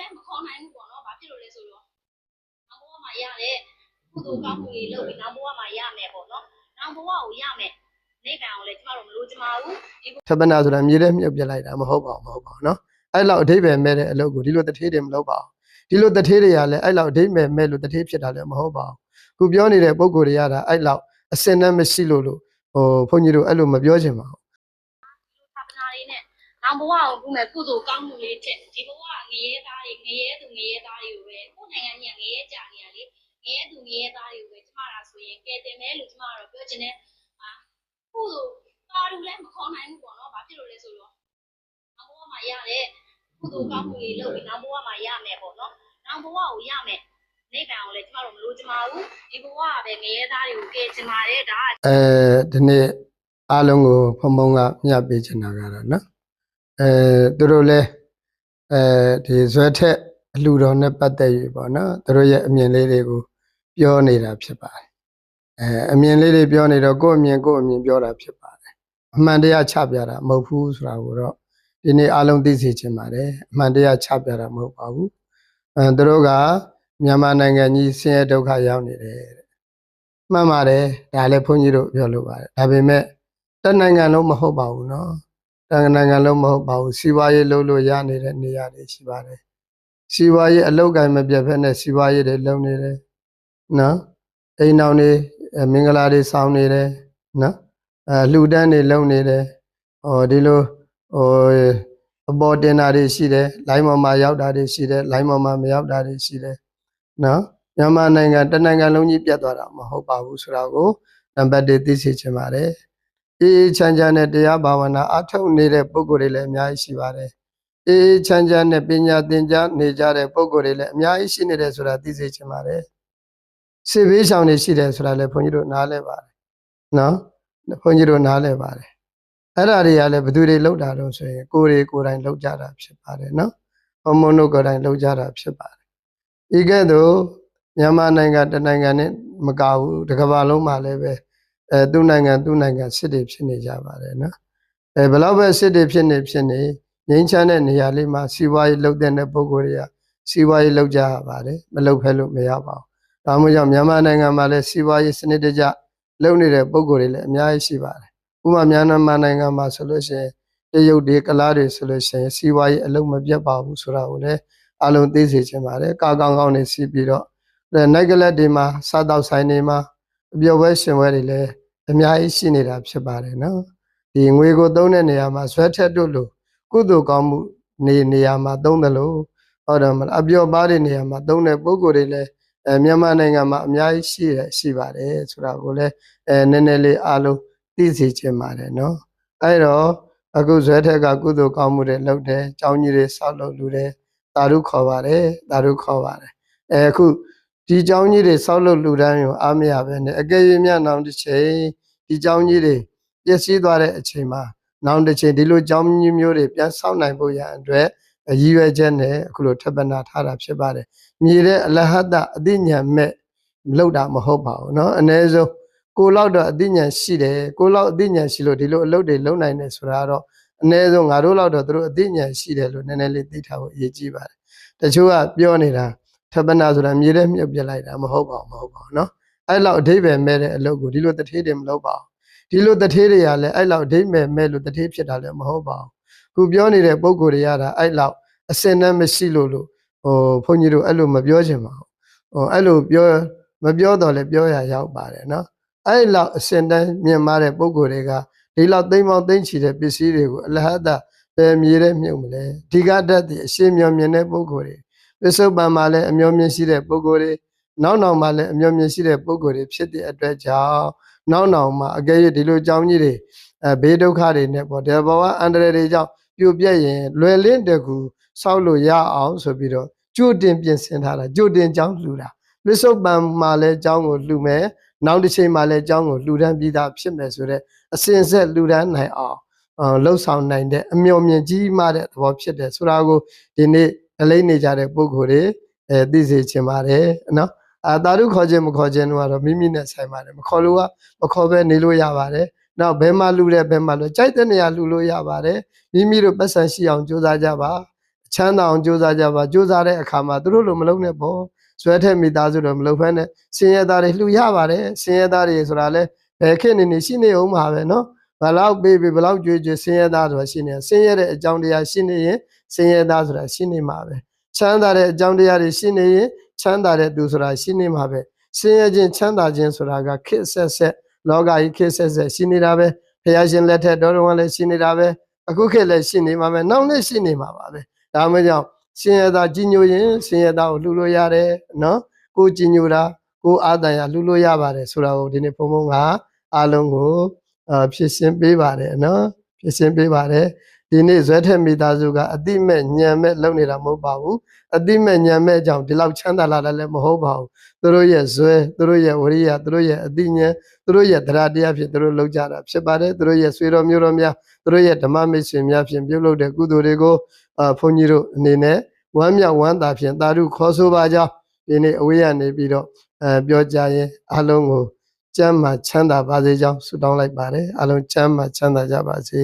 လည်းမခေါ်နိုင်ဘူးပေါ့နော်။ဘာဖြစ်လို့လဲဆိုတော့နောက်ဘဝမှာရတဲ့ကုသိုလ်ကောင်းမှုတွေလုပ်ပြီးနောက်ဘဝမှာရမယ်ပေါ့နော်။နောက်ဘဝကိုရမယ်။နိဗ္ဗာန်ကိုလည်းကျမတို့မလိုချင်ပါဘူး။ထပ်ပနာဆိုတာမြေထဲမြုပ်ပြလိုက်တာမဟုတ်ပါဘူးနော်အဲ့လောက်အဓိပ္ပာယ်မဲ့တဲ့အလုပ်ကိုဒီလိုတထေးတွေမလုပ်ပါဘူးဒီလိုတထေးတွေကလည်းအဲ့လောက်အဓိပ္ပာယ်မဲ့လို့တထေးဖြစ်တာလည်းမဟုတ်ပါဘူးခုပြောနေတဲ့ပုံကိုယ်တွေရတာအဲ့လောက်အစင်နဲ့မရှိလို့ဘုန်းကြီးတို့အဲ့လိုမပြောချင်ပါဘူး။သာသနာလေးနဲ့နောက်ဘဝကိုပြုမယ်ကုသိုလ်ကောင်းမှုလေးတဲ့ဒီဘဝငရဲသားတွေငရဲသူငရဲသားတွေကိုပဲကိုယ်နိုင်ငံကြီးငရဲကြနေရလေငရဲသူငရဲသားတွေကိုပဲကျမတို့ဆိုရင်ကဲတင်မယ်လို့ကျမတို့ပြောချင်တယ်။ကုသိုလ်တာလူလည်းမခေါ်နိုင်ဘူးပေါ့နော်။ဘာဖြစ်လို့လဲဆိုတော့နောက်ဘဝမှာရတဲ့ကုသိုလ်ကောင်းမှုတွေလုပ်ပြီးနောက်ဘဝမှာရမယ်ပေါ့နော်။နောက်ဘဝကိုရမယ်နိဗ္ဗာန်ကိုလည်းကျမတို့မလိုချင်ပါဘူး။ဒီဘဝကပဲငရဲသားတွေကိုကဲချင်ပါတယ်ဒါဒီနေ့အားလုံးကိုဖုံဖုံကမျှပေးချင်တာကတော့နော်သူတို့လည်းဒီဇွဲထက်အလှူတော်နဲ့ပတ်သက်၍ပေါ့နော်သူတို့ရဲ့အမြင်လေးတွေကိုပြောနေတာဖြစ်ပါတယ်အမြင်လေးတွေပြောနေတော့ကိုယ့်အမြင်ပြောတာဖြစ်ပါတယ်အမှန်တရားချပြတာမဟုတ်ဘူးဆိုတာကိုတော့ဒီနေ့အားလုံးသိစေချင်ပါတယ်အမှန်တရားချပြတာမဟုတ်ပါဘူးသူတို့ကမြန်မာနိုင်ငံကြီးဆင်းရဲဒုက္ခရောက်နေတယ်မှန်ပါတယ်ဒါလည်းဘုန်းကြီးတို့ပြောလို့ပါတယ်ဒါပေမဲ့တနိုင်ငံလုံးမဟုတ်ပါဘူးเนาะတနိုင်ငံလုံးမဟုတ်ပါဘူးစီးပွားရေးလုပ်လို့ရနေတဲ့နေရာတွေရှိပါတယ်စီးပွားရေးအလုပ်ကိုင်မပြတ်ဖက်နဲ့စီးပွားရေးတွေလုပ်နေတယ်เนาะအိမ်တော်တွေမင်္ဂလာတွေဆောင်နေတယ်เนาะလှူဒန်းတွေလုပ်နေတယ်ဒီလိုအပေါ်တင်တာတွေရှိတယ်လိုင်းပေါ်မှာရောက်တာတွေရှိတယ်လိုင်းပေါ်မှာမရောက်တာတွေရှိတယ်နော်မြန်မာနိုင်ငံတနိုင်ငံလုံးကြီးပြတ်သွားတာမဟုတ်ပါဘူးဆိုတာကိုနံပါတ်1သိစေချင်ပါတယ်အေးချမ်းချမ်းနဲ့တရားဘာဝနာအထောက်နေတဲ့ပုဂ္ဂိုလ်တွေလည်းအများကြီးရှိပါတယ်အေးချမ်းချမ်းနဲ့ပညာသင်ကြားနေကြတဲ့ပုဂ္ဂိုလ်တွေလည်းအများကြီးရှိနေတယ်ဆိုတာသိစေချင်ပါတယ်စေဘေးရှောင်တွေရှိတယ်ဆိုတာလည်းဘုန်းကြီးတို့နားလဲပါတယ်နော်ဘုန်းကြီးတို့နားလဲပါတယ်အဲ့ဒါတွေကလည်းဘယ်သူတွေလောက်တာတော့ဆိုရင်ကိုယ်တိုင်လောက်ကြတာဖြစ်ပါတယ်နော်ဘုံမုံတို့ကိုယ်တိုင်လောက်ကြတာဖြစ်ပါတယ်ဤကဲ့သို့မြန်မာနိုင်ငံတနိုင်ငံနဲ့မကဘူးတစ်ကမ္ဘာလုံးမှာလည်းပဲသူ့နိုင်ငံစစ်တွေဖြစ်နေကြပါတယ်နော်ဘယ်လောက်ပဲစစ်တွေဖြစ်နေငြိမ်းချမ်းတဲ့နေရာလေးမှာစီးပွားရေးလုပ်တဲ့ပုဂ္ဂိုလ်တွေကစီးပွားရေးလုပ်ကြရပါတယ်မလုပ်ဖဲလို့မရပါဘူးဒါမှမဟုတ်မြန်မာနိုင်ငံမှာလည်းစီးပွားရေးစနစ်တကျလုပ်နေတဲ့ပုဂ္ဂိုလ်တွေလည်းအများကြီးရှိပါတယ်ဥပမာမြန်မာနိုင်ငံမှာဆိုလို့ရှိရင်တရုတ်တွေကလားတွေဆိုလို့ရှိရင်စီးပွားရေးအလုံးမပြတ်ပါဘူးဆိုတာကိုလည်းအလုံးသိစေချင်ပါတယ်ကာကောင်းကောင်းနေစီးပြီးတော့နိုင်ကလပ်တွေမှာစားတောက်ဆိုင်တွေမှာအပျော်ပွဲရှင်ပွဲတွေလည်းအများကြီးရှိနေတာဖြစ်ပါတယ်နော်ဒီငွေကိုသုံးတဲ့နေရာမှာဇွဲထက်တို့လိုကုသိုလ်ကောင်းမှုနေရာမှာသုံးတယ်လို့ဟုတ်တယ်မလားအပျော်ပါးတဲ့နေရာမှာသုံးတဲ့ပုဂ္ဂိုလ်တွေလည်းမြန်မာနိုင်ငံမှာအများကြီးရှိပါတယ်ဆိုတာကိုလည်းနည်းနည်းလေးအလုံးသိစေချင်ပါတယ်နော်အဲ့တော့အခုဇွဲထက်ကကုသိုလ်ကောင်းမှုတွေလုပ်တယ်ကျောင်းကြီးတွေဆောက်လုပ်လူတယ်သာဓုခေါ်ပါတယ်အခုဒီကျောင်းကြီးတွေဆောက်လုပ်လူတန်းရောအားမရပဲနဲ့အကယ်၍မြနောင်တစ်ချိန်ဒီကျောင်းကြီးတွေပျက်စီးသွားတဲ့အချိန်မှာနောင်တစ်ချိန်ဒီလိုကျောင်းကြီးမျိုးတွေပြန်ဆောက်နိုင်ဖို့ရန်အတွက်ရည်ရွယ်ချက်နဲ့အခုလိုထပ်ပနာထားတာဖြစ်ပါတယ်မြေတဲ့အလဟတအသိဉာဏ်မဲ့လောက်တာမဟုတ်ပါဘူးเนาะအ ਨੇ ဆုံးကိုလောက်တော့အသိဉာဏ်ရှိတယ်ကိုလောက်အသိဉာဏ်ရှိလို့ဒီလိုအလုပ်တွေလုပ်နိုင်တယ်ဆိုတာတော့အ ਨੇ ဆုံးငါတို့လောက်တော့သူတို့အသိဉာဏ်ရှိတယ်လို့နည်းနည်းလေးသိထားဖို့အရေးကြီးပါတယ်တချို့ကပြောနေတာထပ်ပနာဆိုတာမြေထဲမြုပ်ပြလိုက်တာမဟုတ်ပါဘူးเนาะအဲ့လောက်အဓိပ္ပာယ်မဲ့တဲ့အလုပ်ကိုဒီလိုတထေးတွေမလုပ်ပါဘူးဒီလိုတထေးတွေကလည်းအဲ့လောက်အဓိပ္ပာယ်မဲ့လို့တထေးဖြစ်တာလည်းမဟုတ်ပါဘူးခုပြောနေတဲ့ပုံကိုယ်တွေရတာအဲ့လောက်အစင်နဲ့မရှိလို့ဘုန်းကြီးတို့အဲ့လိုမပြောချင်ပါဘူးအဲ့လိုမပြောတော့လည်းပြောရရောက်ပါတယ်เนาะအဲ့လောက်အစင်တန်းမြင်မာတဲ့ပုံကိုယ်တွေကဒီလောက်သိမ့်ပေါင်းသိမ့်ချီတဲ့ပစ္စည်းတွေကိုအလဟတမြေထဲမြုပ်မလဲဒီကတတ်တဲ့အရှင်းမျောမြင်တဲ့ပုံကိုယ်တွေပစ္စုပန်မှာလည်းအမျောမြင်ရှိတဲ့ပုံကိုယ်တွေနောက်မှာလည်းအမျောမြင်ရှိတဲ့ပုံကိုယ်တွေဖြစ်တဲ့အတွက်ကြောင့်နောက်မှာအကယ်၍ဒီလိုကြောင်းကြီးတွေဘေးဒုက္ခတွေနဲ့ပေါ့ဒီဘဝအန္တရာယ်တွေကြောင့်ပြိုပြက်ရင်လွယ်လင့်တကူဆောက်လို့ရအောင်ဆိုပြီးတော့ကြိုတင်ပြင်ဆင်ထားတာကြိုတင်ကြောင်းလှူတာပစ္စုပန်မှာလည်းကြောင်းကိုလှူမယ်နောက်တစ်ချိန်မှာလည်းကြောင်းကိုလှူဒန်းပြီးသားဖြစ်မယ်ဆိုတဲ့အစဉ်ဆက်လှူဒန်းနိုင်အောင်လှုပ်ဆောင်နိုင်တဲ့အမျော်မြင်ကြီးမားတဲ့သဘောဖြစ်တယ်ဆိုတာကိုဒီနေ့အလေးနေကြတဲ့ပုဂ္ဂိုလ်တွေသိစေချင်ပါတယ်နော်သာဓုခေါ်ခြင်းမခေါ်ခြင်းတို့ကတော့မိမိနဲ့ဆိုင်ပါတယ်မခေါ်လို့ကမခေါ်ပဲနေလို့ရပါတယ်နောက်ဘယ်မှာလှူတယ်ဘယ်မှာလှူကြိုက်တဲ့နေရာလှူလို့ရပါတယ်မိမိတို့ပတ်စံရှိအောင်ကြိုးစားကြပါ ချမ်းသာအောင်ကြိုးစားကြပါကြိုးစားတဲ့အခါမှာသူတို့လိုမလုပ်နဲ့ပေါ့ဇွဲထက်မိသားစုတော့မလုပ်ဖ ೇನೆ ဆင်းရဲသားတွေလှူရပါတယ်ဆင်းရဲသားတွေဆိုတာလဲဘယ်ခေတ်နေရှိနေအောင်မှာပဲเนาะဘလောက်ပေးဘလောက်ကြွေးကြွေးဆင်းရဲသားဆိုတာရှိနေဆင်းရဲတဲ့အကြောင်းတရားရှိနေရင်ဆင်းရဲသားဆိုတာရှိနေမှာပဲချမ်းသာတဲ့အကြောင်းတရားတွေရှိနေရင်ချမ်းသာတဲ့သူဆိုတာရှိနေမှာပဲဆင်းရဲခြင်းချမ်းသာခြင်းဆိုတာကခေတ်ဆက်ဆက်လောကကြီးခေတ်ဆက်ဆက်ရှိနေတာပဲဘုရားရှင်လက်ထက်တော်တော်ကလည်းရှိနေတာပဲအခုခေတ်လည်းရှိနေမှာပဲနောက်လည်းရှိနေမှာပါပဲဒါမှမဟုတ်ဆင်းရဲသားကြီးညိုရင်ဆင်းရဲသားကိုလှူလို့ရတယ်နော်ကိုကြီးညိုတာကိုအာတန်ရလှူလို့ရပါတယ်ဆိုတာကိုဒီနေ့ဘုံဘုံကအားလုံးကိုဖြစ်ရှင်းပေးပါတယ်နော်ဖြစ်ရှင်းပေးပါတယ်ဒီနေ့ဇွဲထက်မိသားစုကအတိမဲ့ညံမဲ့လုပ်နေတာမဟုတ်ပါဘူးအတိမဲ့ညံမဲ့ကြောင့်ဒီလောက်ချမ်းသာလာတယ်လည်းမဟုတ်ပါဘူးသူတို့ရဲ့ဇွဲသူတို့ရဲ့ဝရိယသူတို့ရဲ့အတိဉာဏ်သူတို့ရဲ့တရားတရားဖြင့်သူတို့လုပ်ကြတာဖြစ်ပါတယ်သူတို့ရဲ့ဆွေတော်မျိုးတော်များသူတို့ရဲ့ဓမ္မမိတ်ဆွေများဖြင့်ပြုလုပ်တဲ့ကုသိုလ်တွေကိုဘုန်းကြီးတို့အနေနဲ့ဝမ်းမြောက်ဝမ်းသာဖြင့်သာဓုခေါ်ဆိုပါကြောင်းဒီနေ့အဝေးရနေပြီးတော့ပြောကြရင်အလုံးကိုကျမ်းမာချမ်းသာပါစေကြောင်းဆုတောင်းလိုက်ပါတယ်အလုံးကျမ်းမာချမ်းသာကြပါစေ